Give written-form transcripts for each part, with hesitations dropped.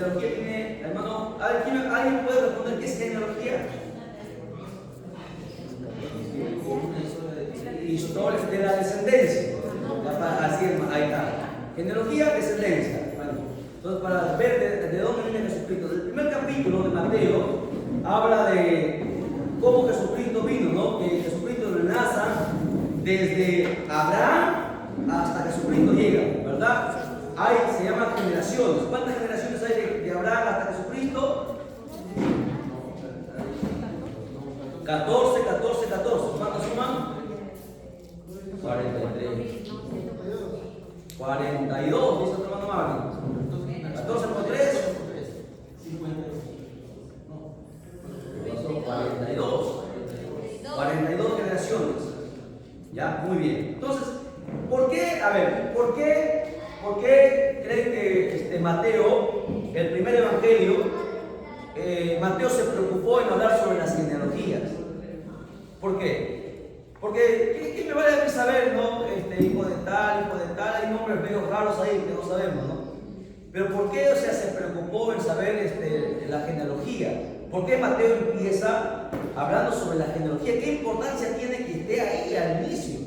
genealogía tiene, hermano, ¿alguien puede responder qué es genealogía? Historia de la descendencia. Así es, ahí está. Genealogía, descendencia. Entonces, para ver de dónde viene Jesucristo, el primer capítulo de Mateo habla de cómo Jesucristo vino, ¿no? Que Jesucristo renace desde Abraham hasta Jesucristo llega, ¿verdad? Se llaman generaciones. ¿Cuántas generaciones hay de Abraham hasta Jesucristo? 14. ¿Cuántos suman? 43. 42, dice otro hermano Mario. 14 por 3. 42. 42 generaciones. Ya, muy bien. Entonces, ¿por qué? A ver, ¿por qué creen que Mateo, el primer evangelio, Mateo se preocupó en hablar sobre las genealogías? ¿Por qué? Porque, ¿qué me vale a mí saber, no? Hijo de tal, hay nombres medio raros ahí que no sabemos, ¿no? Pero ¿por qué, se preocupó en saber la genealogía? ¿Por qué Mateo empieza hablando sobre la genealogía? ¿Qué importancia tiene que esté ahí al inicio?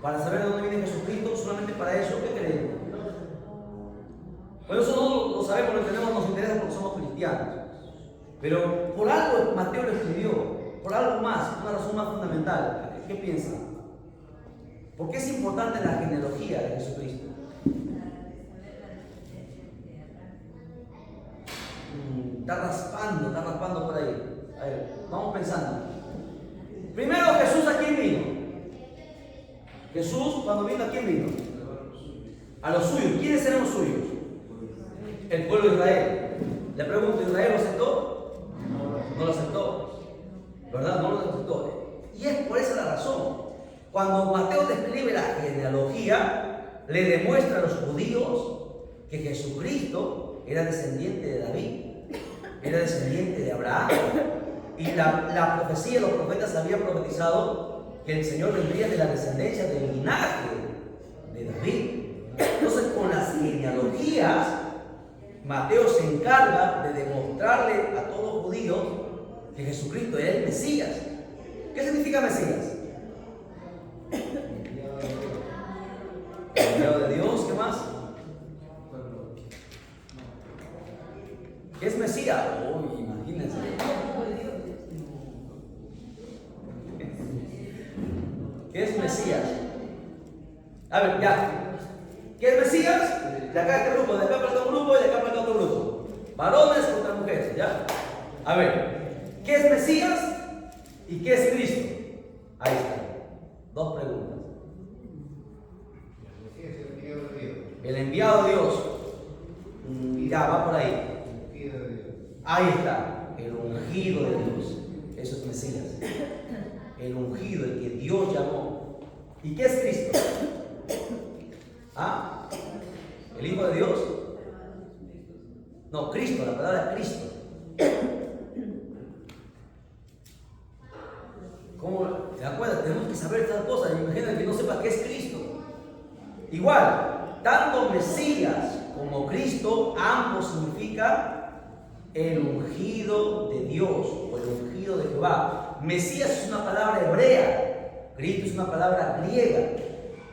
Para saber de dónde viene Jesucristo, solamente para eso, ¿qué creen? Bueno, eso no lo sabemos, lo entendemos, nos interesa porque somos cristianos. Pero por algo Mateo lo escribió, por algo más, una razón más fundamental. ¿Qué piensan? ¿Por qué es importante la genealogía de Jesucristo? Está raspando por ahí. A ver, vamos pensando. Primero, Jesús, ¿a quién vino? Jesús, cuando vino, ¿a quién vino? A los suyos. ¿Quiénes eran los suyos? El pueblo de Israel. Le pregunto, ¿Israel lo aceptó? No lo aceptó, ¿verdad? No lo aceptó. Y es por esa la razón. Cuando Mateo describe la genealogía, le demuestra a los judíos que Jesucristo era descendiente de David, era descendiente de Abraham. Y la profecía, los profetas habían profetizado que el Señor vendría de la descendencia del linaje de David. Entonces, con las genealogías, Mateo se encarga de demostrarle a todos los judíos que Jesucristo era el Mesías. ¿Qué significa Mesías? Enviado de Dios, ¿qué más? ¿Qué es Mesías? Oh, imagínense. ¿Qué es Mesías? A ver, ya. ¿Qué es Mesías? De acá este grupo, de acá para otro grupo y de acá para otro grupo. Varones contra mujeres, ¿ya? A ver, ¿qué es Mesías y qué es Cristo? Ahí está. Dos preguntas. El enviado de Dios. Ya, va por ahí. Ahí está. El ungido de Dios. Eso es Mesías. El ungido, el que Dios llamó. ¿Y qué es Cristo? ¿Ah? ¿El Hijo de Dios? No, Cristo, la palabra Cristo. ¿Cómo? ¿Se dan cuenta? Tenemos que saber estas cosas. Imagínate que no sepa qué es Cristo. Igual, tanto Mesías como Cristo, ambos significan el ungido de Dios o el ungido de Jehová. Mesías es una palabra hebrea, Cristo es una palabra griega.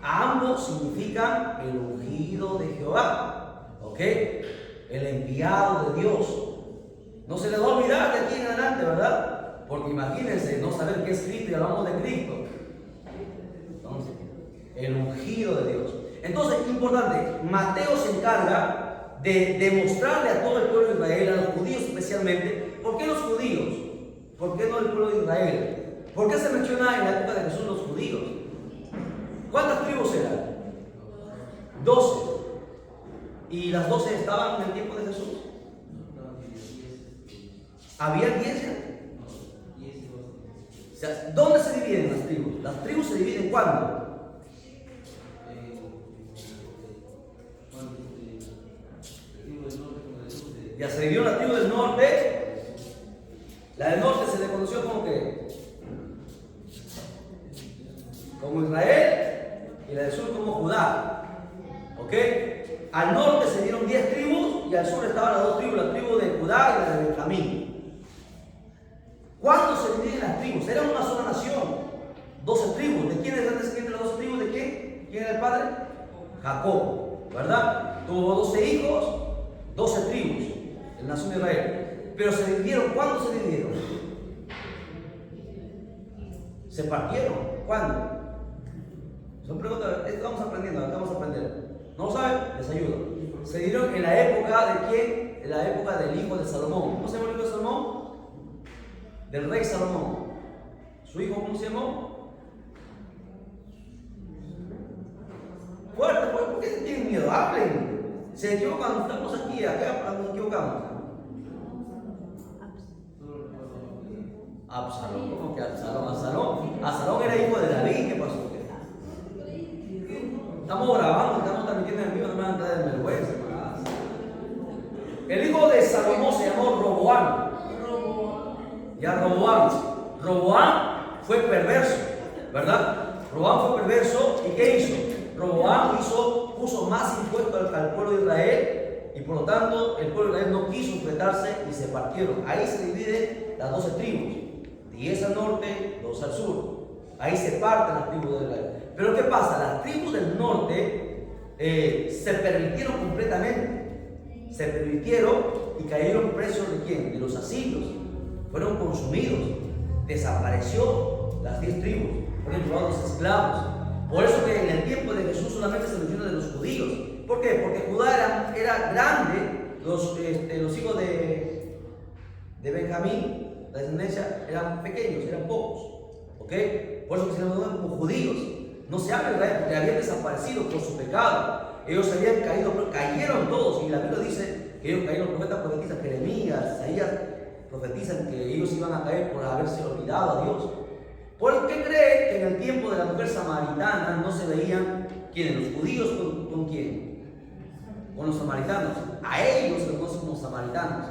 Ambos significan el ungido de Jehová, ¿ok? El enviado de Dios. No se les va a olvidar de aquí en adelante, ¿verdad? Porque imagínense no saber qué es Cristo y hablamos de Cristo. Entonces, el ungido de Dios. Entonces, importante, Mateo se encarga de demostrarle a todo el pueblo de Israel, a los judíos especialmente, ¿por qué los judíos? ¿Por qué no el pueblo de Israel? ¿Por qué se menciona en la época de Jesús los judíos? ¿Cuántas tribus eran? 12. ¿Y las 12 estaban en el tiempo de Jesús? ¿Había 10 ya? O sea, ¿dónde se dividen las tribus? Las tribus se dividen ¿cuándo? Ya se dividió la tribu del norte. La del norte se le conoció como que como Israel, y la del sur como Judá. ¿Ok? Al norte se dieron 10 tribus y al sur estaban las 2 tribus, la tribu de Judá y la de Benjamín. ¿Cuándo se dividen las tribus? Era una sola nación. 12 tribus. ¿De quién eran descendientes las 12 tribus? ¿De quién? ¿Quién era el padre? Jacob, ¿verdad? Tuvo 12 hijos, 12 tribus en la nación de Israel. Pero se dividieron. ¿Cuándo se dividieron? Se partieron. ¿Cuándo? Son preguntas. Estamos aprendiendo, vamos a aprender. ¿No lo saben? Les ayudo. Se dieron en la época de quién? En la época del hijo de Salomón. ¿Cómo se llama el hijo de Salomón? Del rey Salomón. ¿Su hijo cómo se llamó? Fuerte, ¿por qué tienen miedo? Hablen. Se equivocan, estamos aquí, acá nos equivocamos. Absalón, ¿cómo que Absalón? Absalón era hijo de David, ¿qué pasó? Estamos grabando, estamos transmitiendo en vivo, no me van a entrar en vergüenza. El hijo de Salomón se llamó Roboam. Ya Roboam fue perverso, ¿verdad? Roboam fue perverso y ¿qué hizo? Roboam puso más impuestos al pueblo de Israel y por lo tanto el pueblo de Israel no quiso enfrentarse y se partieron. Ahí se dividen las 12 tribus, 10 al norte, 2 al sur. Ahí se parten las tribus de Israel. Pero ¿qué pasa? Las tribus del norte se permitieron completamente. Se permitieron y cayeron presos ¿de quién? De los asirios. Fueron consumidos. Desapareció las 10 tribus. Fueron llevados esclavos. Por eso que en el tiempo de Jesús solamente se menciona de los judíos. ¿Por qué? Porque Judá era grande. Los hijos de Benjamín, la descendencia, eran pequeños, eran pocos. ¿Ok? Por eso que se les nombran como judíos. No se habla de Israel porque habían desaparecido por su pecado. Ellos habían caído, pero cayeron todos. Y la Biblia dice que ellos cayeron, los profetas profetizan, Jeremías, Isaías profetizan que ellos iban a caer por haberse olvidado a Dios. ¿Por qué cree que en el tiempo de la mujer samaritana no se veían quiénes? ¿Los judíos con quién? Con los samaritanos. A ellos se los conocen como samaritanos.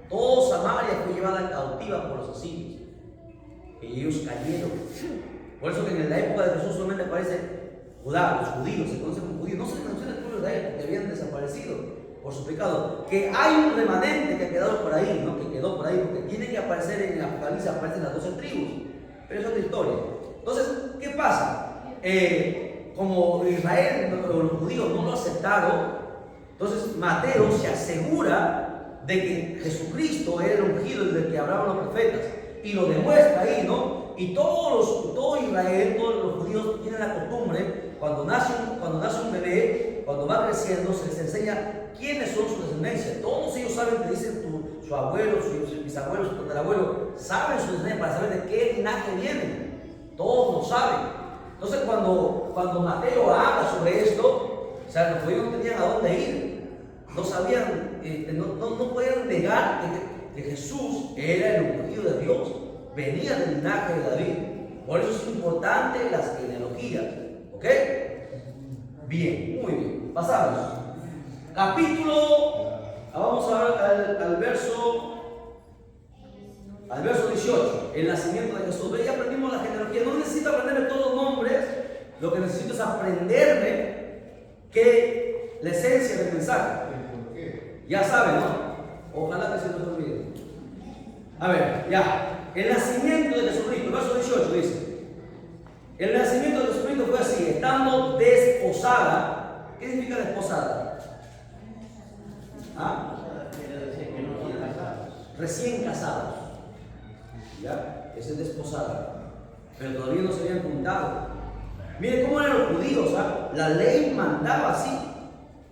Todo Samaria fue llevada cautiva por los asirios. Y ellos cayeron. Por eso que en la época de Jesús solamente aparece Judá, los judíos, se conocen como judíos. No se menciona el pueblo de Israel porque habían desaparecido por su pecado. Que hay un remanente que ha quedado por ahí, ¿no? Que quedó por ahí, porque tiene que aparecer en el Apocalipsis, aparecen las 12 tribus. Pero es otra historia. Entonces, ¿qué pasa? Como Israel, los judíos no lo aceptaron, entonces Mateo se asegura de que Jesucristo era el ungido del que hablaban los profetas. Y lo demuestra ahí, ¿no? Y todo Israel, todos los judíos tienen la costumbre, cuando nace un bebé, cuando va creciendo, se les enseña quiénes son su descendencia. Todos ellos saben, te dicen su abuelo, su bisabuelo, su tatarabuelo, saben su descendencia para saber de qué linaje vienen. Todos lo saben. Entonces, cuando Mateo habla sobre esto, o sea, los judíos no tenían a dónde ir. No sabían, no podían negar que Jesús era el ungido de Dios. Venía del linaje de David. Por eso es importante las genealogías. ¿Ok? Bien, muy bien. Pasamos. Vamos a ver al verso 18. El nacimiento de Jesús. Ya aprendimos la genealogía. No necesito aprenderme todos los nombres. Lo que necesito es aprenderme la esencia del mensaje. Ya saben, ¿no? Ojalá que se nos olvide. A ver, ya. El nacimiento de Jesucristo, verso 18 dice: el nacimiento de Jesucristo fue así, estando desposada. ¿Qué significa desposada? ¿Ah? Recién casados. ¿Ya? Esa es desposada. Pero todavía no se habían juntado. Miren cómo eran los judíos, ¿ah? La ley mandaba así.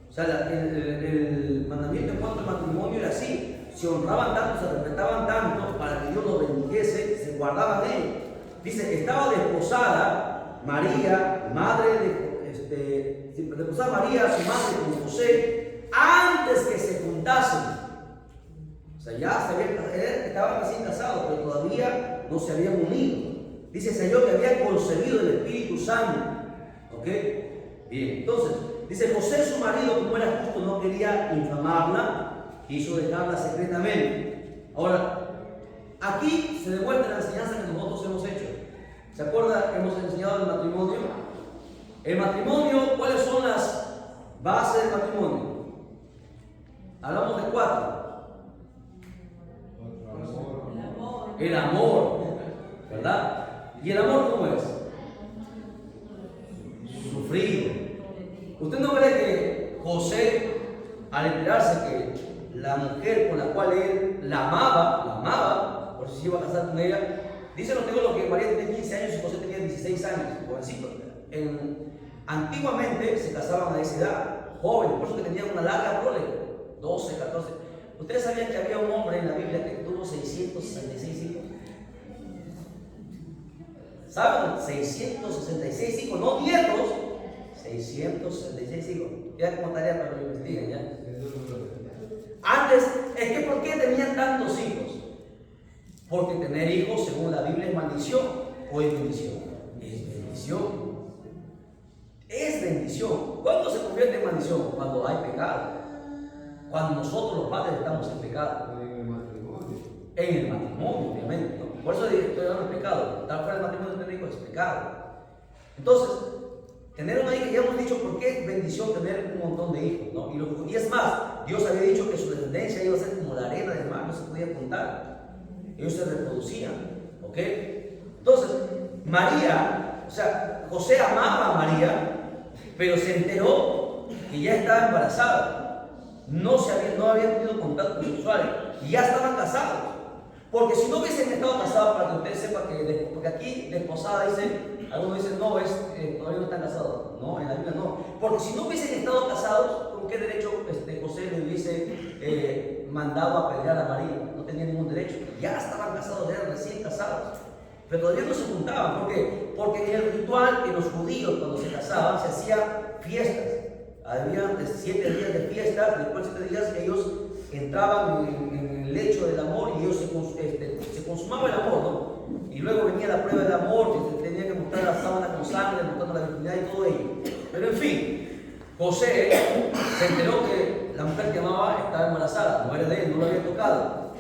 O sea, el mandamiento en cuanto al matrimonio era así. Se honraban tanto, se respetaban tanto para que Dios los bendijese, se guardaban de él. Dice, estaba desposada María, desposada María, su madre con José, antes que se juntasen. O sea, ya estaban recién casados, pero todavía no se habían unido. Dice el Señor que había concebido el Espíritu Santo. ¿Ok? Bien, entonces, dice, José su marido, como era justo, no quería infamarla, quiso dejarla secretamente. Ahora, aquí se demuestra la enseñanza que nosotros hemos hecho. ¿Se acuerda que hemos enseñado el matrimonio? El matrimonio, ¿cuáles son las bases del matrimonio? Hablamos de 4. El amor, ¿verdad? ¿Y el amor cómo es? Sufrir. ¿Usted no cree que José, al enterarse que la mujer con la cual él la amaba, por si se iba a casar con ella, dicen los teólogos que María tenía 15 años y José tenía 16 años, jovencito? Antiguamente se casaban a esa edad, jóvenes, por eso que tenían una larga prole, 12, 14. ¿Ustedes sabían que había un hombre en la Biblia que tuvo 666 hijos? ¿Saben? 666 hijos, no nietos, 666 hijos. Ya como tarea para que lo investiguen, ¿ya? Antes, es que ¿por qué tenían tantos hijos? Porque tener hijos, según la Biblia, es maldición o es bendición. Es bendición. Es bendición. ¿Cuándo se convierte en maldición? Cuando hay pecado. Cuando nosotros los padres estamos en pecado. En el matrimonio, obviamente. ¿No? Por eso estoy hablando de pecado. Estar fuera del matrimonio de tener hijos es pecado. Entonces, tener una hija, ya hemos dicho por qué es bendición tener un montón de hijos, ¿no? Y es más, Dios había dicho que su descendencia iba a ser como la arena del mar, no se podía contar. Ellos se reproducían, ¿ok? Entonces, María, o sea, José amaba a María, pero se enteró que ya estaba embarazada. No habían tenido contacto sexual y ya estaban casados. Porque si no hubiesen estado casados, para que ustedes sepan que, porque aquí la esposada dice, algunos dicen, no, todavía no están casados. No, en la Biblia no. Porque si no hubiesen estado casados, ¿con qué derecho José le hubiese mandado a apedrear a María? No tenía ningún derecho. Ya estaban casados, ya eran recién casados. Pero todavía no se juntaban. ¿Por qué? Porque en el ritual, en los judíos, cuando se casaban, se hacían fiestas. Había 7 días de fiestas, después de 7 días ellos entraban en el lecho del amor y ellos se consumaba el amor, ¿no? Y luego venía la prueba del amor, que tenía que mostrar la sábana con sangre, mostrando la virginidad y todo ello. Pero en fin, José se enteró que la mujer que amaba estaba embarazada, no era de él, no lo había tocado.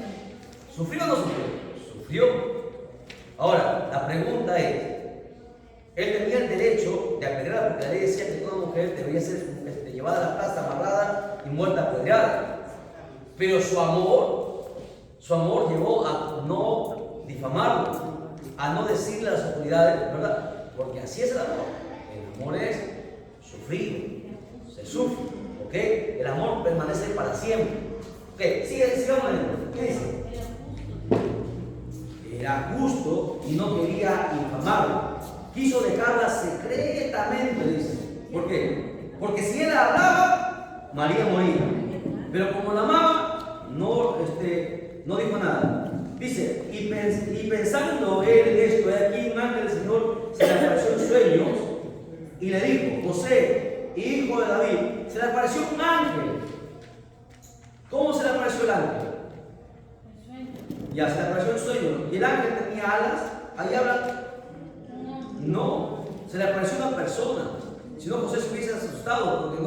¿Sufrió o no sufrió? Sufrió. Ahora, la pregunta es, él tenía el derecho de apedrearla, porque la ley decía que toda mujer debería ser llevada a la plaza, amarrada y muerta apedreada. Pero su amor llevó a no difamarlo, a no decirle a las autoridades, ¿verdad? Porque así es el amor. El amor es sufrir, se sufre, ¿ok? El amor permanece para siempre. Ok, sigamos leyendo. ¿Qué dice? Era justo y no quería infamarlo. Quiso dejarla secretamente, dice. ¿Por qué? Porque si él hablaba, María moría. Pero como la amaba, no dijo nada. Dice, y pensando él esto, aquí un ángel del Señor se le apareció en sueños y le dijo, José, hijo de David, se le apareció un ángel. ¿Cómo se le apareció el ángel? Ya, se le apareció en sueños. ¿Y el ángel tenía alas? Ahí habla. No, se le apareció una persona. Si no, José se hubiese asustado porque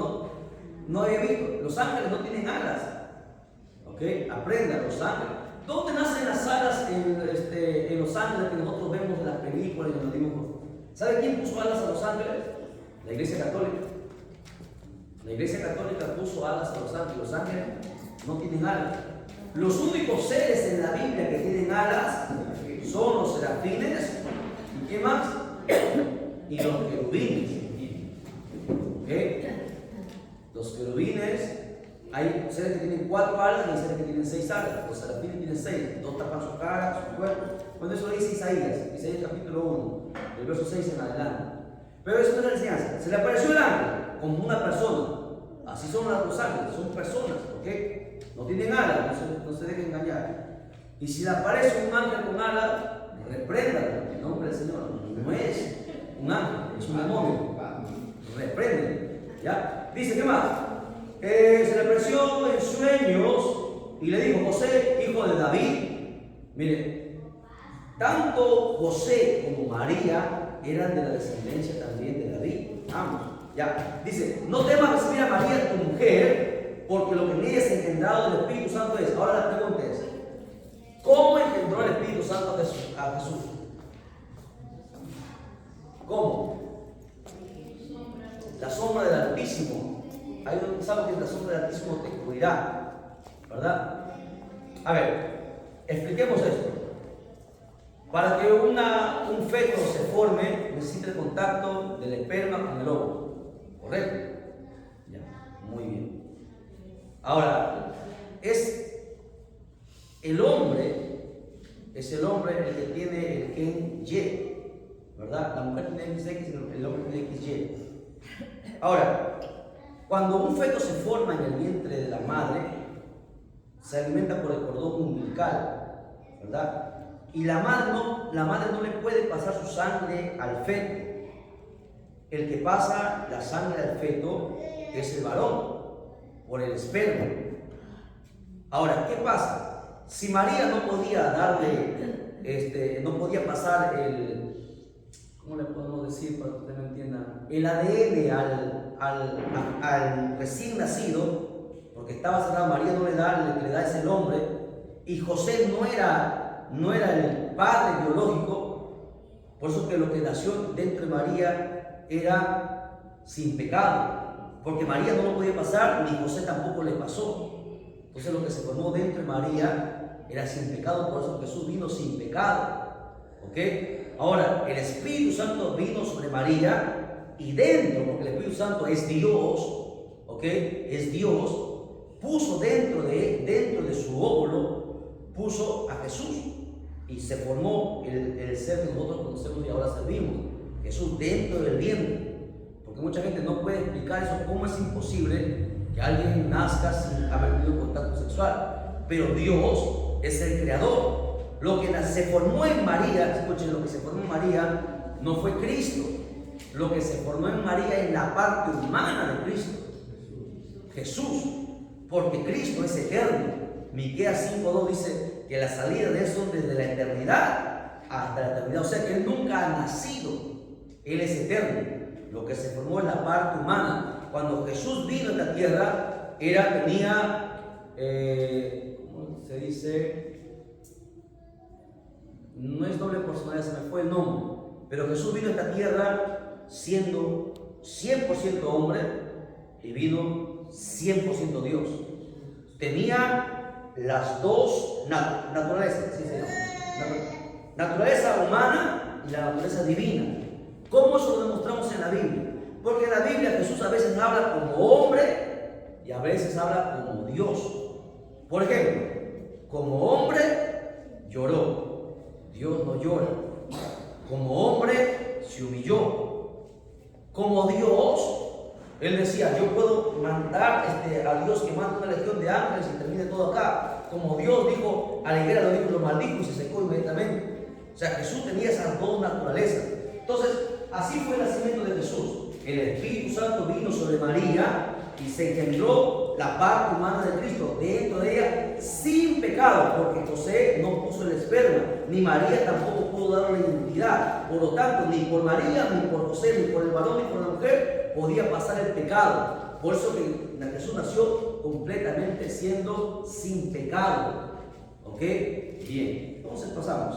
no había visto. Los ángeles no tienen alas. ¿Ok? Aprendan, los ángeles. ¿Dónde nacen las alas en los ángeles que nosotros vemos en las películas y en los dibujos? ¿Sabe quién puso alas a los ángeles? La Iglesia Católica. La Iglesia Católica puso alas a los ángeles. Los ángeles no tienen alas. Los únicos seres en la Biblia que tienen alas son los serafines. ¿Y qué más? Y los querubines. ¿Ok? Los querubines, hay seres que tienen 4 alas y hay seres que tienen 6 alas. Los serafines tienen 6, 2 tapan su cara, su cuerpo. Bueno, eso lo dice Isaías capítulo 1, el verso 6 en adelante. Pero eso no es la enseñanza. Se le apareció el ángel como una persona. Así son los ángeles, son personas, ¿ok? No tienen alas, no se dejen engañar. Y si le aparece un ángel con alas, repréndalo en nombre del Señor. No es un ángel, es un demonio. Repréndelo. ¿Ya? Dice, ¿qué más? Se le apareció en sueños y le dijo, José, hijo de David. Mire, tanto José como María eran de la descendencia también de David. Vamos, ya. Dice, no temas recibir a María, tu mujer, porque lo que en ella es engendrado del Espíritu Santo es. Ahora la pregunta es, ¿cómo engendró el Espíritu Santo a Jesús? ¿Cómo? ahí donde sabes que la sombra del Altísimo te cubrirá, ¿verdad? A ver, expliquemos esto. Para que un feto se forme, necesita el contacto del esperma con el óvulo, ¿correcto? Ya, muy bien. Ahora, es el hombre el que tiene el gen Y, ¿verdad? La mujer tiene XX, el hombre tiene XY. Ahora, cuando un feto se forma en el vientre de la madre, se alimenta por el cordón umbilical, ¿verdad? Y la madre no le puede pasar su sangre al feto. El que pasa la sangre al feto es el varón, por el esperma. Ahora, ¿qué pasa? Si María no podía no podía pasar ¿cómo le podemos decir para que usted me entienda? El ADN al recién nacido, porque estaba cerrado, María no le da ese nombre, y José no era el padre biológico, por eso que lo que nació dentro de María era sin pecado, porque María no lo podía pasar, ni José tampoco le pasó. Entonces lo que se formó dentro de María era sin pecado, por eso Jesús vino sin pecado. ¿Ok? Ahora, el Espíritu Santo vino sobre María y dentro, porque el Espíritu Santo es Dios, ¿ok? Es Dios, puso dentro de su óvulo, puso a Jesús y se formó el ser que nosotros conocemos y ahora servimos. Jesús dentro del vientre. Porque mucha gente no puede explicar eso, cómo es imposible que alguien nazca sin haber tenido contacto sexual. Pero Dios es el creador. Lo que se formó en María, escuchen, lo que se formó en María no fue Cristo. Lo que se formó en María es la parte humana de Cristo, Jesús, porque Cristo es eterno. Miqueas 5:2 dice que la salida de eso desde la eternidad hasta la eternidad, o sea que Él nunca ha nacido, Él es eterno. Lo que se formó es la parte humana. Cuando Jesús vino a esta tierra, tenía, ¿cómo se dice? No es doble personalidad, se me fue el nombre, pero Jesús vino a esta tierra siendo 100% hombre y vino 100% Dios. Tenía las dos naturalezas, ¿sí, señor? Naturaleza humana y la naturaleza divina. ¿Cómo eso lo demostramos en la Biblia? Porque en la Biblia Jesús a veces habla como hombre y a veces habla como Dios. Por ejemplo, como hombre lloró. Dios no llora. Como hombre se humilló. Como Dios, Él decía, yo puedo mandar a Dios que mande una legión de ángeles y termine todo acá. Como Dios dijo a la higuera, lo maldijo y se secó inmediatamente. O sea, Jesús tenía esas dos naturalezas. Entonces, así fue el nacimiento de Jesús. El Espíritu Santo vino sobre María y se engendró la parte humana de Cristo dentro de ella sin pecado, porque José no puso el esperma, ni María tampoco pudo dar la identidad. Por lo tanto, ni por María, ni por José, ni por el varón, ni por la mujer podía pasar el pecado. Por eso que Jesús nació completamente siendo sin pecado. ¿Ok? Bien, entonces pasamos.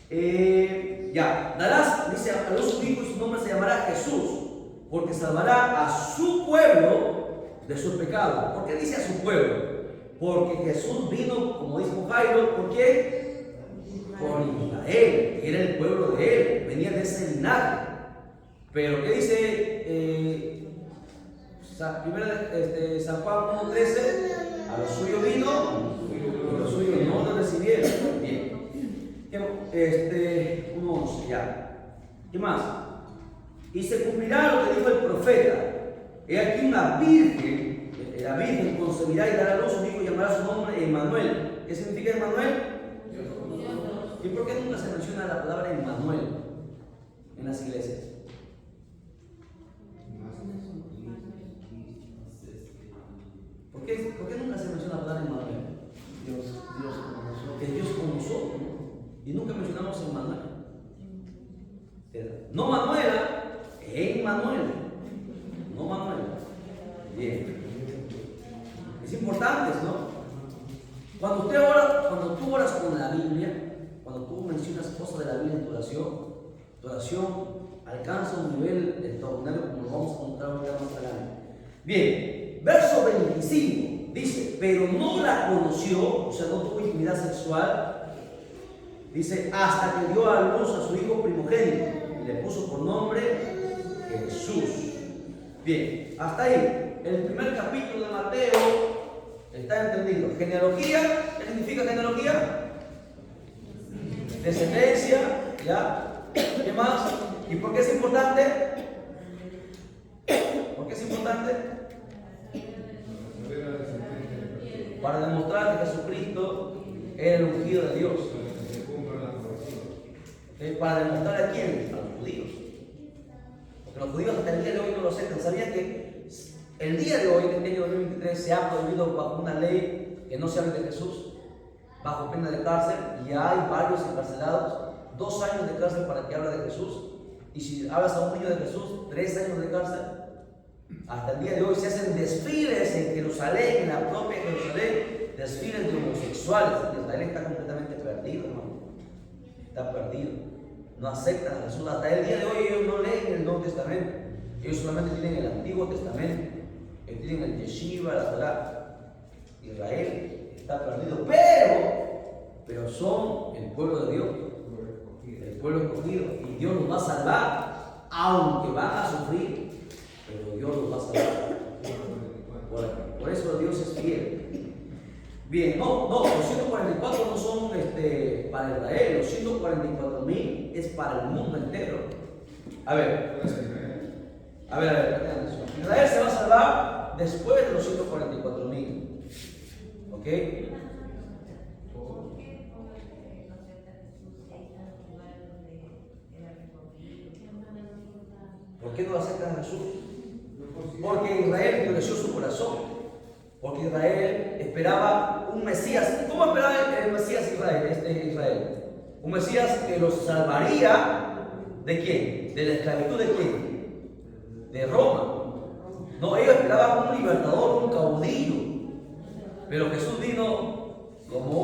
Dice, a luz su hijo y su nombre se llamará Jesús, porque salvará a su pueblo de sus pecados. ¿Por qué dice a su pueblo? Porque Jesús vino, como dijo Jairo, ¿por qué? Por Israel, que era el pueblo de él, venía de ese linaje. Pero ¿qué dice San Juan 1:13? A los suyos vino y los suyos no lo recibieron. Bien. 1:11 ya. ¿Qué más? Y se cumplirá lo que dijo el profeta. He aquí una virgen, la virgen concebirá y dará a luz un hijo y llamará su nombre Emmanuel. ¿Qué significa Emmanuel? ¿Y por qué nunca se menciona la palabra Emmanuel en las iglesias? ¿Por qué nunca se menciona la palabra Emmanuel? Que Dios con nosotros, ¿no? Y nunca mencionamos Emmanuel. No Manuela, Emmanuel. No Manuel. Bien. Es importante, ¿no? Cuando tú oras con la Biblia, cuando tú mencionas cosas de la Biblia en tu oración alcanza un nivel extraordinario como lo vamos a encontrar ahorita más adelante. Bien. verso 25 dice, pero no la conoció, o sea, no tuvo intimidad sexual, dice, hasta que dio a luz a su hijo primogénito y le puso por nombre Jesús. Bien, hasta ahí, el primer capítulo de Mateo está entendido. Genealogía, ¿qué significa genealogía? Descendencia, ¿ya? ¿Qué más? ¿Y por qué es importante? ¿Por qué es importante? Para demostrar que Jesucristo es el ungido de Dios. Para demostrar a quién, a los judíos. Porque los judíos hasta el día de hoy no lo aceptan. ¿Sabían que el día de hoy, en el año 2023, se ha prohibido bajo una ley que no se hable de Jesús, bajo pena de cárcel, y hay varios encarcelados, 2 años de cárcel para que hable de Jesús, y si hablas a un niño de Jesús, 3 años de cárcel? Hasta el día de hoy se hacen desfiles en Jerusalén, en la propia Jerusalén, desfiles de homosexuales. Israel está completamente perdido, hermano. Está perdido. No aceptan a Jesús. Hasta el día de hoy ellos no leen el Nuevo Testamento. Ellos solamente tienen el Antiguo Testamento. Ellos tienen el Yeshiva, la Torah. Israel está perdido, pero son el pueblo de Dios, el pueblo escogido, y Dios los va a salvar, aunque van a sufrir, pero Dios los va a salvar. Por eso Dios es fiel. Bien, no, los 144 no son para Israel, los 144,000 es para el mundo entero. A ver, Israel se va a salvar después de los 144,000. ¿Ok? ¿Por qué no aceptan a Jesús? Porque Israel endureció su corazón. Porque Israel esperaba un Mesías. ¿Cómo esperaba el Mesías Israel? Un Mesías que los salvaría ¿de quién? ¿De la esclavitud de quién? De Roma. No, ellos esperaban un libertador, un caudillo. Pero Jesús vino como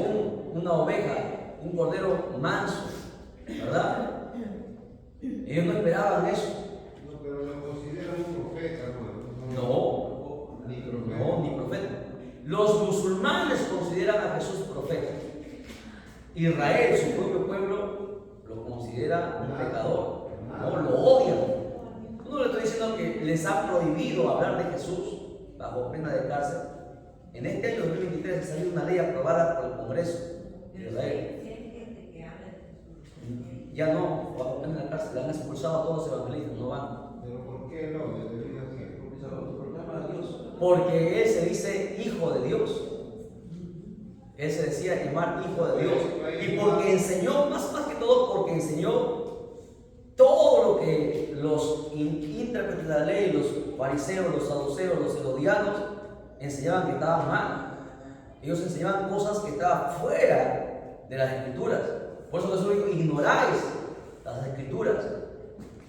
una oveja, un cordero manso, ¿verdad? Ellos no esperaban eso. No, pero lo consideran un profeta, No, ni profeta. Los musulmanes consideran a Jesús profeta. Israel, su propio pueblo, lo considera un pecador. No, lo odian. No le estoy diciendo que les ha prohibido hablar de Jesús bajo pena de cárcel. En este año 2023 ha salido una ley aprobada por el Congreso de Israel. Ya no, bajo pena de cárcel, le han expulsado a todos los evangelistas, no van. ¿Pero por qué no? Porque él se dice hijo de Dios. Él se decía llamar hijo de Dios. Y porque enseñó, más que todo, porque enseñó todo lo que los intérpretes de la ley, los fariseos, los saduceos, los herodianos, enseñaban que estaba mal. Ellos enseñaban cosas que estaban fuera de las escrituras. Por eso Jesús dijo, ignoráis las escrituras.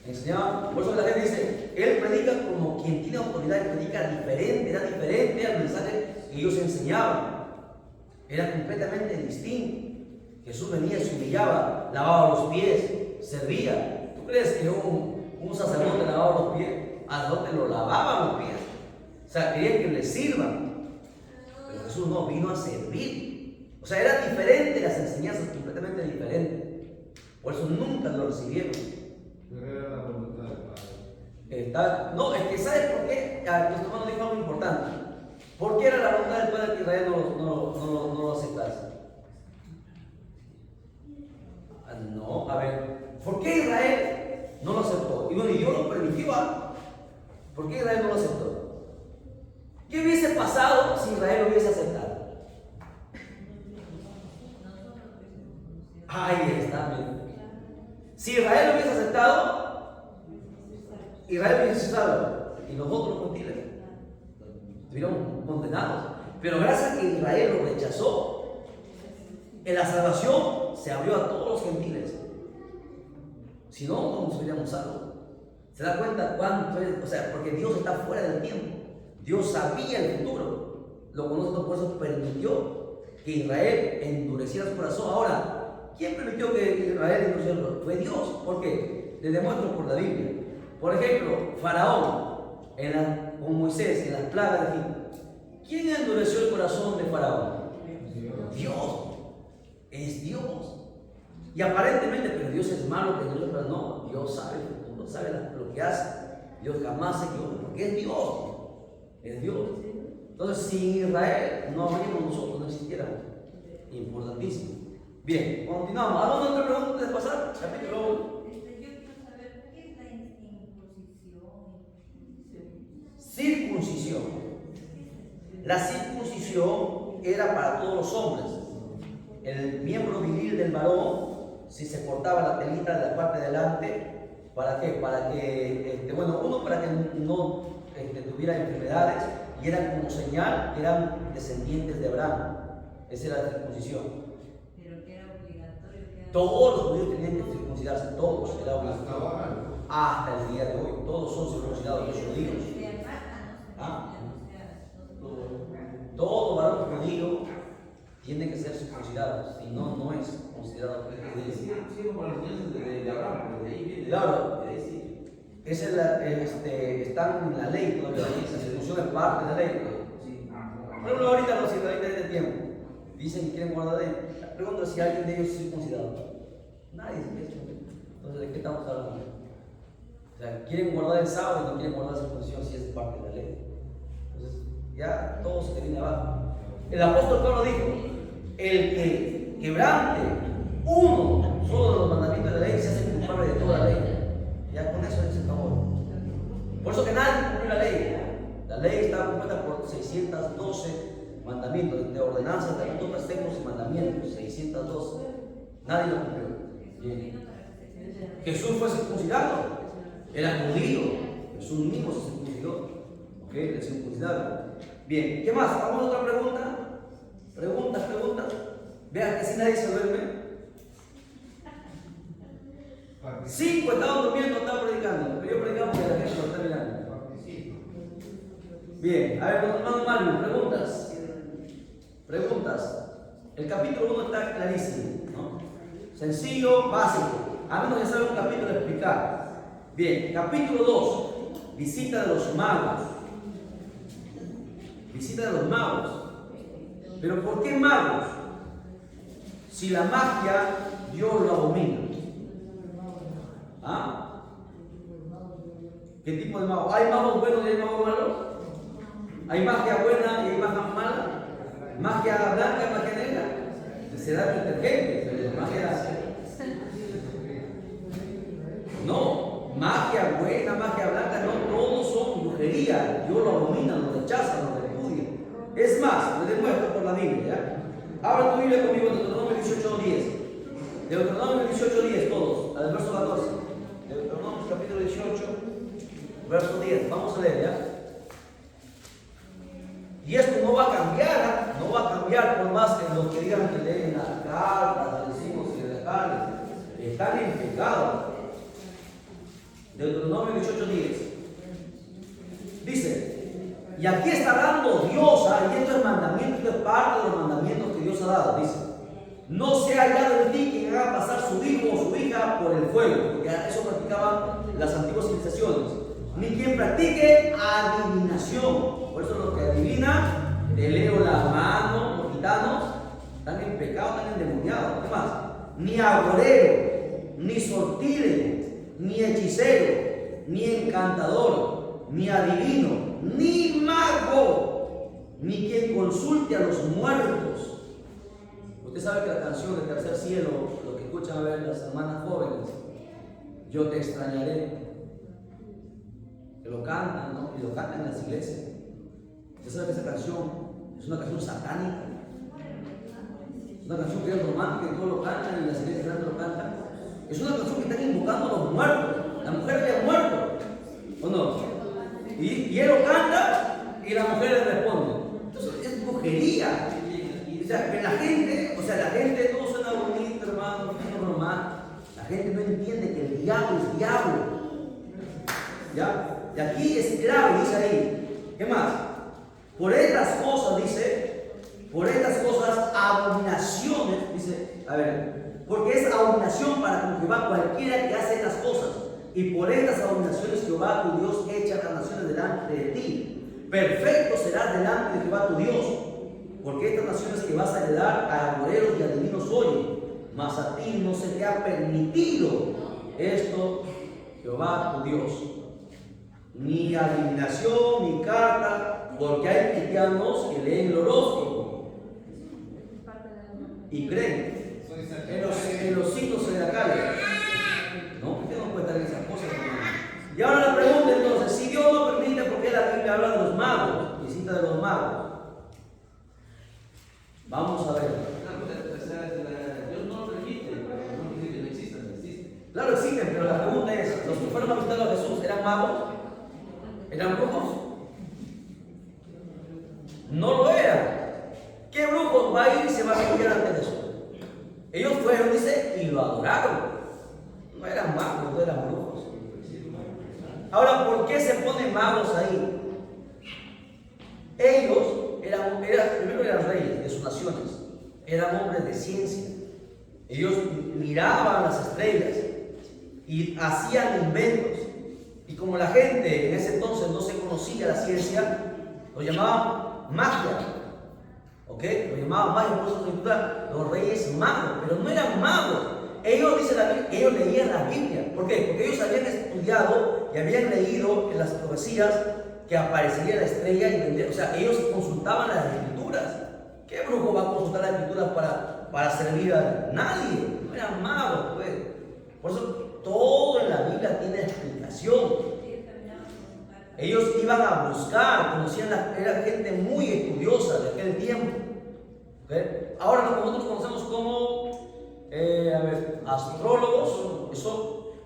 Enseñaban, por eso la gente dice, él predica como quien tiene autoridad y predica diferente, era diferente al mensaje que ellos enseñaban. Era completamente distinto. Jesús venía, se humillaba, lavaba los pies, servía. ¿Tú crees que un sacerdote lavaba los pies? Al sacerdote lo lavaban los pies. O sea, querían que le sirvan. Pero Jesús no, vino a servir. O sea, era diferente, las enseñanzas completamente diferentes. Por eso nunca lo recibieron. Pero era la voluntad del Padre. No, es que ¿sabes por qué? Nuestro hermano dijo algo importante. ¿Por qué era la voluntad del Padre que Israel no lo aceptase? No, a ver, ¿por qué Israel no lo aceptó? Y bueno, y Dios lo permitió. ¿Por qué Israel no lo aceptó? ¿Qué hubiese pasado si Israel lo hubiese aceptado? Ahí está, bien. Si Israel lo hubiese aceptado, Israel hubiese salvo. Y los otros gentiles estuvieron condenados. Pero gracias a que Israel lo rechazó, en la salvación se abrió a todos los gentiles. Si no, no nos hubiéramos salvo. ¿Se da cuenta cuánto es? O sea, porque Dios está fuera del tiempo. Dios sabía el futuro. Lo conoce, por eso permitió que Israel endureciera su corazón. Ahora, ¿quién permitió que Israel endureciera su corazón? Fue Dios. ¿Por qué? Les demuestro por la Biblia. Por ejemplo, Faraón con Moisés en las plagas de Egipto. ¿Quién endureció el corazón de Faraón? Dios. Dios. Es Dios. Y aparentemente, pero Dios es malo, que Dios, pero no, Dios sabe el futuro, sabe lo que hace. Dios jamás se equivoca, porque es Dios. Es Dios. Entonces, sin Israel no habríamos nosotros, no existiéramos. Importantísimo. Bien, continuamos. ¿Alguna otra pregunta antes de pasar? Capítulo 1. Yo quiero saber qué es la imposición. Circuncisión. La circuncisión era para todos los hombres. El miembro viril del varón, si se cortaba la telita de la parte de delante, ¿para qué? Para que, uno, para que no tuviera enfermedades, y era como señal que eran descendientes de Abraham. Esa era la circuncisión. Pero que era obligatorio. Todos los judíos tenían que circuncidarse, todos, era Hasta obligatorio. ahora. Hasta el día de hoy, todos son circuncidados, los judíos. Ah. Todo varón judío tiene que ser circuncidado, si no, no es considerado judío. Sí, como las enseñanzas de Abraham, porque de ahí viene. Claro. De ahí sí. Esa es están en la ley todavía, la circuncisión es parte de la ley. Sí. Por ejemplo, ahorita los israelitas de este tiempo dicen que quieren guardar la ley. Pregunto si alguien de ellos es circuncidado. Nadie dice eso. Entonces, ¿de qué estamos hablando? O sea, quieren guardar el sábado y no quieren guardar la circuncisión si es parte de la ley. Entonces, ya todo se te viene abajo. El apóstol Pablo dijo: el que quebrante uno solo de los mandamientos de la ley se hace culpable de toda la ley. Ya con eso dice favor. Por eso que nadie cumplió la ley. La ley está compuesta por 612 mandamientos, de ordenanzas, estatutos, preceptos y mandamientos. 612. Nadie lo cumplió. Bien. Jesús fue circuncidado. Era judío. Jesús mismo se circuncidó. ¿Ok? Le circuncidaron. Bien. ¿Qué más? ¿Alguna otra pregunta? Preguntas. Vean que si nadie se duerme. 5 estaban durmiendo, estaban predicando. Pero yo predicaba porque la gente lo está mirando. Bien, a ver, hermano Mario, preguntas. El capítulo 1 está clarísimo, ¿no? Sencillo, básico. A menos que sabe un capítulo explicar. Bien, capítulo 2, visita de los magos. Visita de los magos. Pero ¿por qué magos? Si la magia Dios lo abomina. ¿Ah? ¿Qué tipo de magos? ¿Hay magos buenos y hay magos malos? ¿Hay magia buena y hay magia mala? ¿Magia blanca y magia negra? Será detergente, magia. No, magia buena, magia blanca, no, todos son brujería. Dios lo abomina, lo rechaza, lo repudia. Es más, lo demuestro por la Biblia, ¿ya? Abra tu Biblia conmigo en Deuteronomio 18:10. Deuteronomio 18:10, todos, al verso 14. Deuteronomio capítulo 18, verso 10. Vamos a leer, ¿ya? Y esto no va a cambiar por más que los que digan que leen las cartas, decimos y de las cartas, están en pecado. Deuteronomio 18:10 dice: y aquí está dando Dios, y esto es mandamiento, esto es parte de los mandamientos que Dios ha dado, dice: no sea hallado en ti quien haga pasar su hijo o su hija por el fuego, porque eso practicaban las antiguas civilizaciones, ni quien practique adivinación. Por eso los que adivinan, te leo las manos, los gitanos, están en pecado, están endemoniados. ¿Qué más? Ni agorero, ni sortílego, ni hechicero, ni encantador, ni adivino, ni mago, ni quien consulte a los muertos. Usted sabe que la canción del tercer cielo, lo que escuchan a ver las hermanas jóvenes, yo te extrañaré, que lo cantan, ¿no? Y lo cantan en las iglesias. Usted sabe que esa canción es una canción satánica. Es una canción que es romántica y todos lo cantan, y en las iglesias grandes lo cantan. Es una canción que están invocando a los muertos. La mujer le ha muerto, ¿o no? Y él lo canta y la mujer le responde. Entonces es brujería. O sea, que la gente, todo suena bonito, hermano, es normal. La gente no entiende que el diablo es diablo. ¿Ya? Y aquí es clave, dice ahí. ¿Qué más? Por estas cosas, dice, por estas cosas, abominaciones, dice, a ver, porque es abominación para con Jehová cualquiera que hace estas cosas. Y por estas abominaciones Jehová tu Dios echa las naciones delante de ti. perfecto serás delante de Jehová tu Dios, porque estas naciones que vas a heredar a agoreros y adivinos oyen, mas a ti no se te ha permitido esto, Jehová tu Dios, ni adivinación, ni carta, porque hay cristianos que leen el horóscopo y creen en los signos zodiacales. No, usted no puede estar en esas cosas, hermano. Y ahora la pregunta entonces, si Dios no permite, ¿por qué la Biblia habla de los magos y cita de los magos? Vamos a ver. Dios no lo permite, pero no dice que no existan, existen. Claro, existen, pero la pregunta es, ¿los que fueron a visitar a Jesús eran magos? ¿Eran brujos? No lo eran. ¿Qué brujos va a ir y se va a arrodillar ante Jesús? Ellos fueron, dice, y lo adoraron. No eran magos, no eran brujos. Ahora, ¿por qué se ponen magos ahí? Ellos primero eran reyes de sus naciones, eran hombres de ciencia. Ellos miraban las estrellas y hacían inventos. Y como la gente en ese entonces no se conocía la ciencia, lo llamaban magia. ¿Ok? Lo llamaban magia, por eso se titula los reyes magos, pero no eran magos. Ellos, dice la Biblia, ellos leían la Biblia. ¿Por qué? Porque ellos habían estudiado y habían leído en las profecías que aparecería la estrella y vendría. O sea, ellos consultaban las escrituras. ¿Qué brujo va a consultar las escrituras para servir a nadie? No eran magos, pues. Por eso todo en la Biblia tiene explicación. Ellos iban a buscar, conocían era gente muy estudiosa de aquel tiempo. ¿Okay? Ahora lo que nosotros conocemos como astrólogos,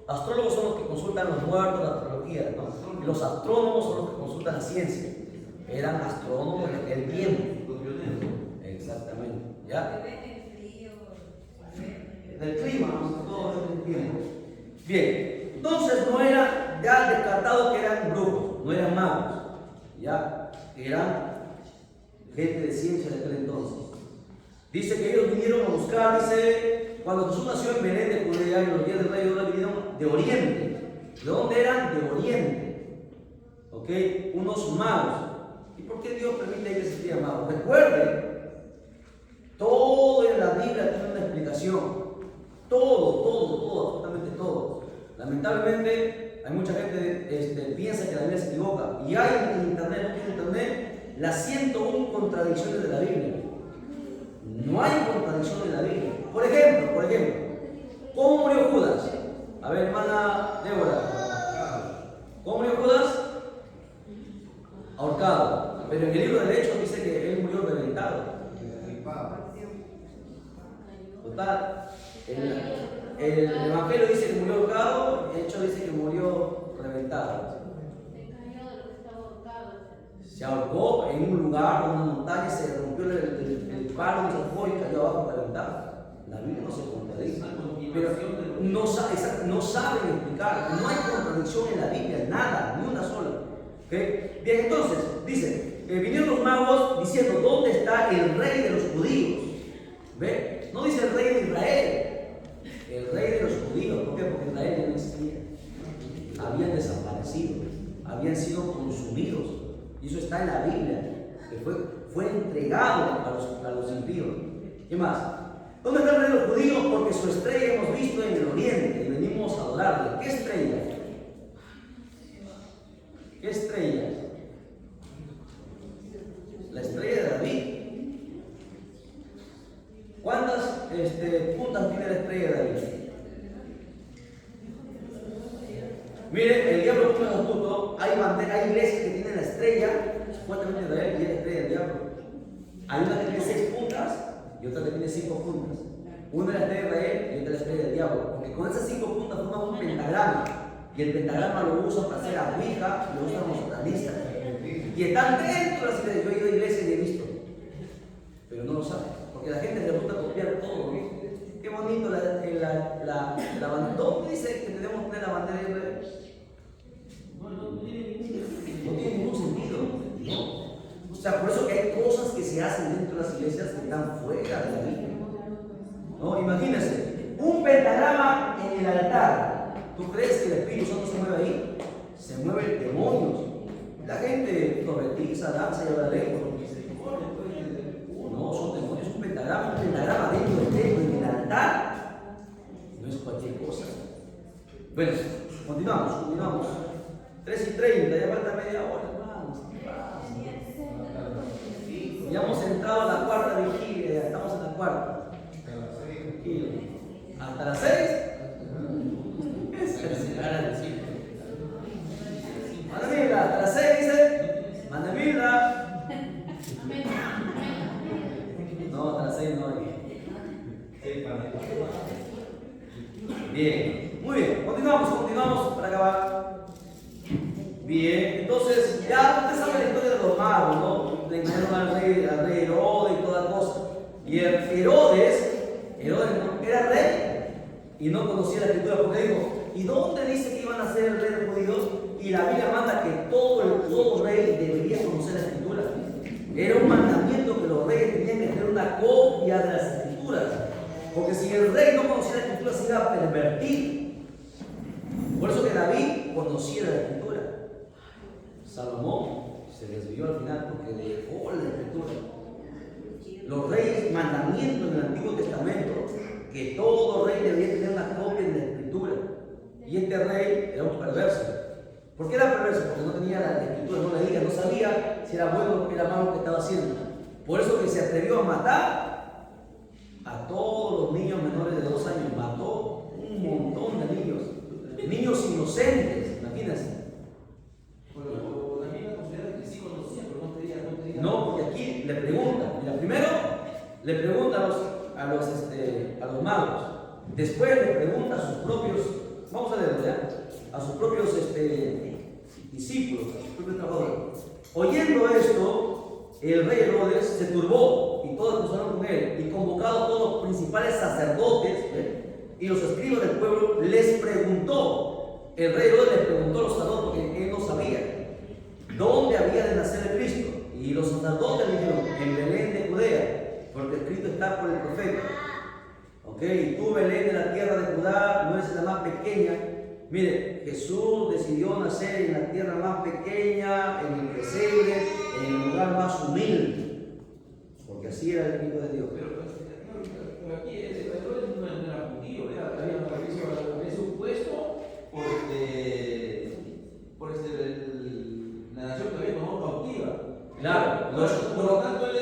astrólogos son los que consultan los muertos, la astrología, ¿no? Y los astrónomos son los que consultan la ciencia. Eran astrónomos en aquel tiempo. Exactamente. ¿Ya? Del clima, todo el tiempo. Bien, entonces no era ya descartado que eran brujos, no eran magos, ya eran gente de ciencia de aquel entonces. Dice que ellos vinieron a buscar, dice, cuando Jesús nació en Belén de Judea y los días del rey de vinieron de Oriente. ¿De dónde eran? De Oriente. ¿Ok? Unos magos. ¿Y por qué Dios permite que se diga magos? Recuerden, todo en la Biblia tiene una explicación. Todo, absolutamente todo. Lamentablemente, hay mucha gente piensa que la Biblia se equivoca. Y hay en internet, las 101 contradicciones de la Biblia. No hay contradicción en la Biblia. Por ejemplo, ¿cómo murió Judas? A ver, hermana Débora. ¿Cómo murió Judas? Ahorcado. Pero en el libro de Hechos dice que él murió reventado. Total. El Evangelio dice que murió ahorcado, el Hecho dice que murió reventado. Se ahorcó en un lugar, en una montaña, se rompió el palo, se fue y cayó abajo reventado. La Biblia no se contradice, pero no saben explicar, no hay contradicción en la Biblia, nada, ni una sola. ¿Okay? Bien, entonces, dice, vinieron los magos diciendo, ¿dónde está el rey de los judíos? ¿Ve? No dice el rey de Israel, el rey de los judíos. ¿Por qué? Porque Israel ya no existía. Habían desaparecido, habían sido consumidos. Y eso está en la Biblia, que fue entregado a los impíos. ¿Qué más? ¿Dónde está el rey de los judíos? Porque su estrella hemos visto en el oriente y venimos a adorarle. ¿Qué estrella? ¿Qué estrella? La estrella de David. ¿Cuántas puntas tiene la estrella de David? Miren, el diablo es muy astuto. Hay iglesias que tienen la estrella, supuestamente de él, y es la estrella del diablo. Hay una que tiene 6 puntas y otra que tiene 5 puntas. Una es la estrella de él y otra es la estrella del diablo. Porque con esas 5 puntas forman un pentagrama. Y el pentagrama lo usan para hacer ouija y lo usan los satanistas. Y están dentro de las iglesias. Yo he ido a iglesias y he visto, pero no lo saben. Porque la gente le gusta copiar todo. Qué bonito la bandera. ¿Dónde dice que debemos tener la bandera de Israel? No tiene ningún sentido. ¿No? O sea, por eso que hay cosas que se hacen dentro de las iglesias que están fuera de la Biblia. ¿No? Imagínense, un pentagrama en el altar. ¿Tú crees que el Espíritu Santo se mueve ahí? Se mueven demonios. La gente profetiza, danza y habla lengua. No, son demonios, un pentagrama dentro del templo, en el altar. No es cualquier cosa. Bueno, continuamos. 3:30, ya falta media hora, hermanos. Ya hemos entrado a la cuarta vigilia, ya estamos en la cuarta. Tranquilo. ¿Hasta las 6? Mandamila, hasta las 6 dice. Mandamila. No, hasta las 6 no hay. Bien, muy bien. Continuamos para acabar. Bien, entonces ya usted sabe la historia de los magos, ¿no? Le engañaron al rey Herodes y toda cosa. Y Herodes era rey y no conocía la escritura porque dijo, ¿y dónde dice que iban a ser el rey de los judíos? Y la Biblia manda que todo rey debería conocer la escritura. Era un mandamiento que los reyes tenían que tener una copia de las escrituras. Porque si el rey no conocía la escritura se iba a pervertir. Por eso que David conocía la escritura. Salomón se desvió al final porque dejó la escritura. Los reyes, mandamientos en el Antiguo Testamento, que todo rey debía tener una copia de la escritura. Y este rey era un perverso. ¿Por qué era perverso? Porque no tenía la escritura, no leía, no sabía si era bueno o era malo lo que estaba haciendo. Por eso que se atrevió a matar a todos los niños menores de 2 años. Mató un montón de niños inocentes, imagínense. No, porque aquí le preguntan. Mira, primero le pregunta a los magos. Después le pregunta a sus propios, vamos a leerlo ya, a sus propios discípulos, a sus propios trabajadores. Oyendo esto, el rey Herodes se turbó y todos acusaron con él. Y convocado a todos los principales sacerdotes y los escribas del pueblo, les preguntó. El rey Herodes les preguntó a los sacerdotes porque él no sabía dónde había de nacer el Cristo. Y los sacerdotes le dijeron, en Belén de Judea, porque escrito está por el profeta. Ok, y tú, Belén de la tierra de Judá, no eres la más pequeña. Mire, Jesús decidió nacer en la tierra más pequeña, en el pesebre, en el lugar más humilde, porque así era el Hijo de Dios. Pero aquí Herodes no era judío, había supuesto por la nación que había tomado cautiva. Claro, por lo tanto él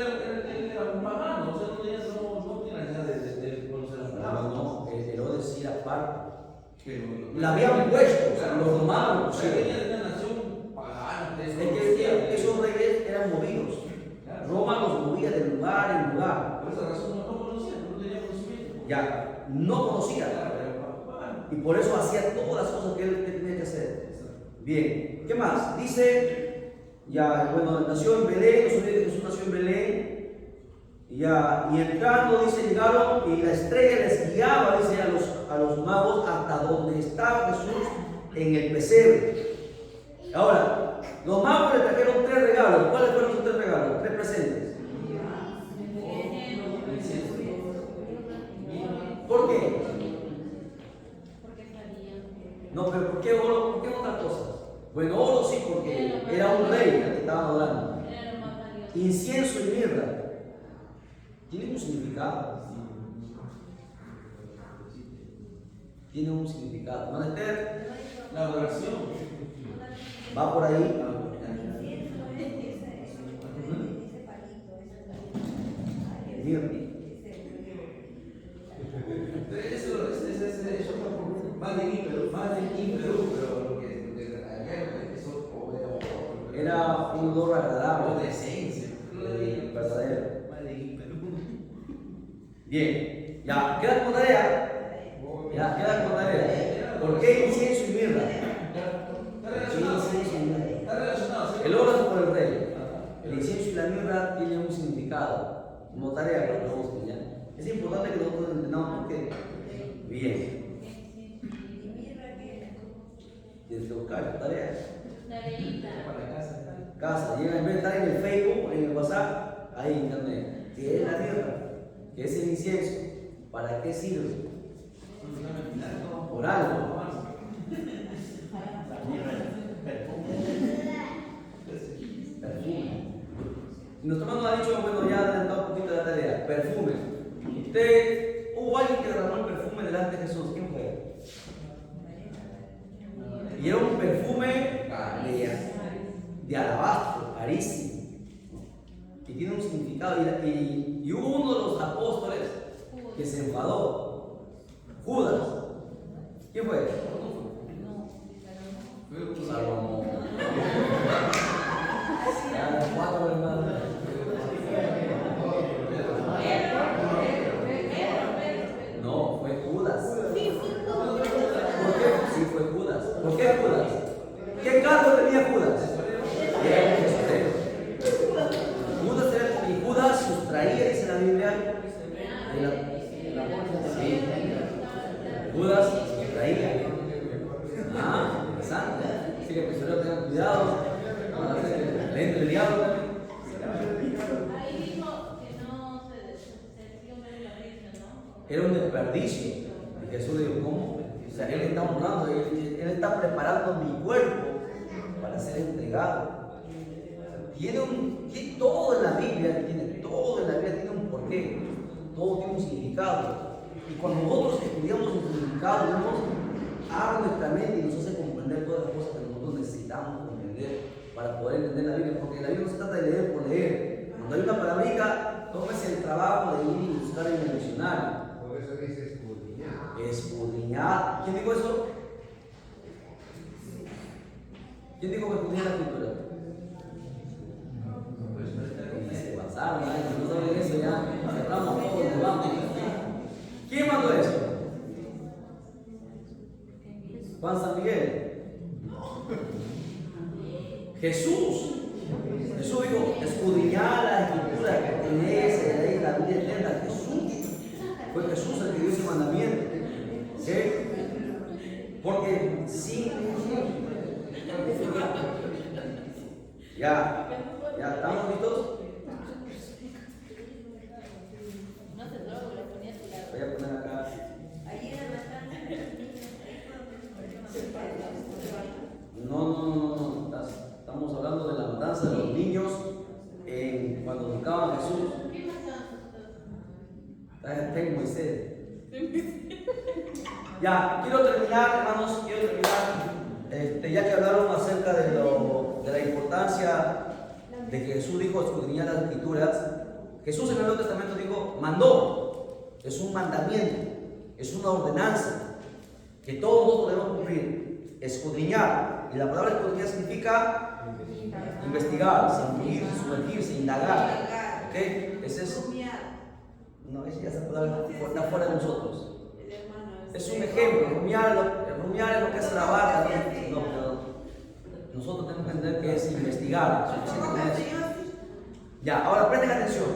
era un pagano, o sea, no tenía necesidad de conocer las palabras. No, Herodes sí era parte. La habían habían puesto, los romanos. Se venía de una nación pagana. Es que esos reyes eran movidos. Claro. Roma los movía de lugar en lugar. Por esa razón no conocía, no tenía conocimiento. Ya, no conocía. Claro, era pagano. Y por eso hacía todas las cosas que él tenía que hacer. Bien, ¿qué más? Dice, ya, bueno, nació en Belén, no sabía que Jesús nació en Belén. Ya, y entrando, dice, llegaron y la estrella les guiaba, dice, a los magos hasta donde estaba Jesús en el pesebre. Ahora, los magos le trajeron 3 regalos. ¿Cuáles fueron esos 3 regalos? 3 presentes. ¿Por qué? No, pero ¿por qué oro? ¿Por qué otras cosas? Bueno, oro sí, porque era un rey que estaban adorando. Incienso y mirra. Tiene un significado. Tiene un significado. ¿Van a entender? La adoración. Va por ahí. Mirra. Eso más de Perú, pero lo que Era un olor agradable. de esencia. Verdadero. Bien, ya, queda con tarea. Ya, queda con tarea. ¿Por qué incienso y mirra? Está relacionado. El oro es por el rey. El incienso y la mirra tienen un significado. Como tarea para que lo busquen, ¿ya? Es importante que nosotros entendamos por qué. Bien. Tienes que buscar tarea. Casa. Llega en vez de estar en el Facebook, en el WhatsApp, ahí en internet. ¿Qué es la mirra? ¿Qué es el incienso? ¿Para qué sirve? Por algo. Y nuestro hermano ha dicho, bueno, ya ha adelantado un poquito de la tarea. Perfume. Usted, hubo alguien que derramó el perfume delante de Jesús. ¿Quién fue? Y era un perfume de alabastro, carísimo. Y tiene un significado. Y hubo uno de los apóstoles que se enfadó. Judas. ¿Quién fue? Salomón. Cuatro hermanos. No, fue Judas. ¿Por qué? Sí, fue Judas. ¿Por qué Judas? ¿Qué cargo tenía Judas? Era un tesorero. Judas era, y Judas sustraía, dice la Biblia. Sí. Judas sustraía. Ah, interesante. Así que el tesorero tenga cuidado. Le entre el diablo también. Ahí dijo que no se come la Virgen, ¿no? Era un desperdicio. Y Jesús le dijo, ¿cómo? O sea, Él está honrando, él está preparando mi cuerpo para ser entregado. Tiene todo en la Biblia, tiene un porqué, todo tiene un significado. Y cuando nosotros estudiamos el significado, Dios abre nuestra mente y nos hace comprender todas las cosas que nosotros necesitamos comprender para poder entender la Biblia, porque la Biblia no se trata de leer por leer. Cuando hay una palabrita, tómese el trabajo de ir y buscar en el diccionario. Por eso dice escudriñar. Escudriñar. ¿Quién dijo eso? ¿Quién dijo que escudriñar la escritura? Y se pasaron, no saben eso ya. Cerramos todo, nos vamos. ¿Quién mandó eso? Juan San Miguel. Jesús. Jesús dijo, escudriñar la escritura que tenéis la vida eterna. Jesús. Fue Jesús el que dio ese mandamiento. ¿Sí? Porque sí. Ya estamos listos. No se droga, le ponía a tu lado. Voy a poner acá. Allí era bastante. No. Estamos hablando de la matanza de los niños cuando buscaban a Jesús. Tengo Moisés. Ya, quiero terminar, hermanos, ya que hablaron acerca de la importancia de que Jesús dijo escudriñar las escrituras. Jesús en el Nuevo Testamento dijo, mandó, es un mandamiento, es una ordenanza que todos debemos cumplir, escudriñar. Y la palabra escudriñar significa investigar, sumergirse, indagar. ¿Ok? Ese es. No, esa palabra está fuera de nosotros. Es un ejemplo. Rumiar es lo que hace la vaca. No, pero nosotros tenemos que entender que es investigar. Ya, ahora presten atención.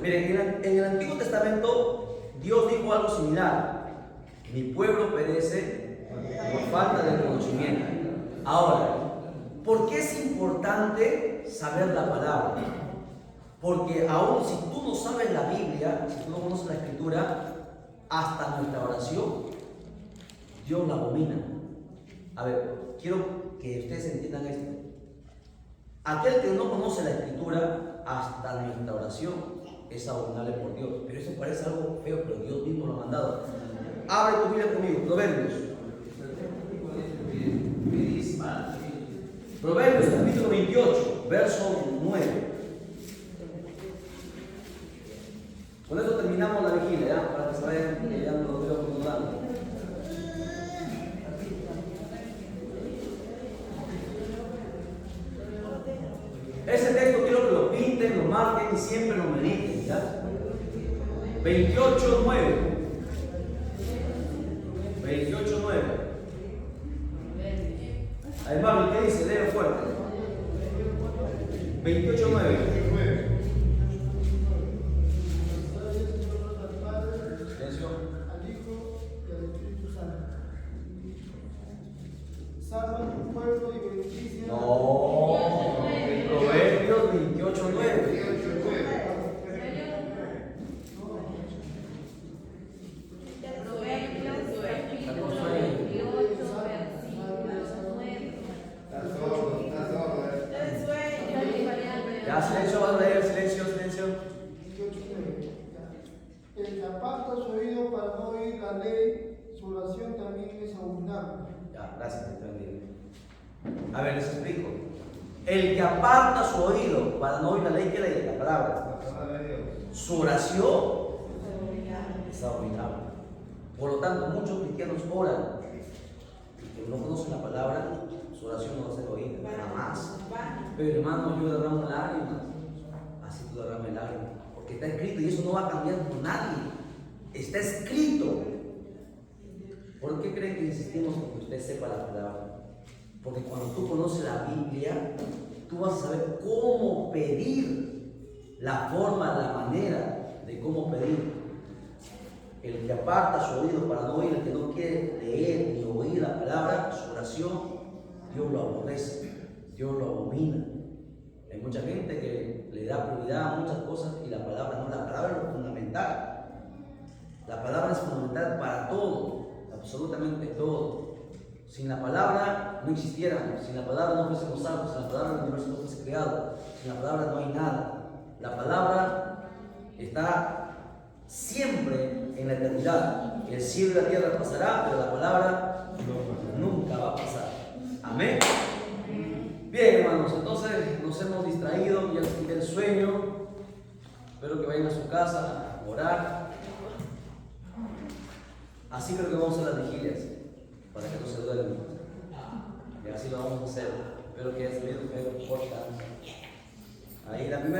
Miren, en el Antiguo Testamento Dios dijo algo similar. Mi pueblo perece por falta de conocimiento. Ahora, ¿por qué es importante saber la palabra? Porque aún si tú no sabes la Biblia, si tú no conoces la Escritura, hasta nuestra oración, Dios la abomina. A ver, quiero que ustedes entiendan esto. Aquel que no conoce la Escritura, hasta nuestra oración es abominable por Dios. Pero eso parece algo feo, pero Dios mismo lo ha mandado. Abre tu Biblia conmigo, Proverbios capítulo 28, verso 9. Con esto terminamos la vigilia, ¿ya? Para que se vayan leyendo los videos acomodando. Ese texto quiero que lo pinten, lo marquen y siempre lo mediten, ¿ya? 28:9. 28:9. Además, ¿qué dice? Leo fuerte. 28:9. Silencio. Al Hijo y al Espíritu Santo. Salva tu pueblo y bendice. No. Proverbios 28:9. Ya, silencio, vamos a leer, silencio. 18:9. El que aparta su oído para no oír la ley, su oración también es abominable. Ya, gracias, que te bendiga. A ver, les explico. El que aparta su oído para no oír la ley, ¿qué ley? La palabra. La palabra de Dios. Su oración es abominable. Por lo tanto, muchos cristianos oran y que no conocen la palabra, su oración no va a ser oída, jamás. Pero hermano, yo derramo lágrimas, así tú derramas lágrimas, porque está escrito y eso no va a cambiar por nadie. Está escrito. ¿Por qué creen que insistimos en que usted sepa la palabra? Porque cuando tú conoces la Biblia, tú vas a saber cómo pedir, la forma, la manera de cómo pedir. El que aparta su oído para no oír, el que no quiere leer ni oír la palabra, su oración, Dios lo aborrece, Dios lo abomina. Hay mucha gente que le da prioridad a muchas cosas y la palabra no, la palabra es lo fundamental. La palabra es fundamental para todo, absolutamente todo. Sin la palabra no existiéramos, sin la palabra no fuésemos salvos, sin la palabra el universo no fuese creado, sin la palabra no hay nada. La palabra está siempre en la eternidad. El cielo y la tierra pasará, pero la palabra nunca va a pasar. Amén. Bien, hermanos, entonces nos hemos distraído, ya les quité el sueño. Espero que vayan a su casa a orar. Así creo que vamos a hacer las vigilias, para que no se duerman. Y así lo vamos a hacer. Espero que haya salido, pero corta. Ahí la primera.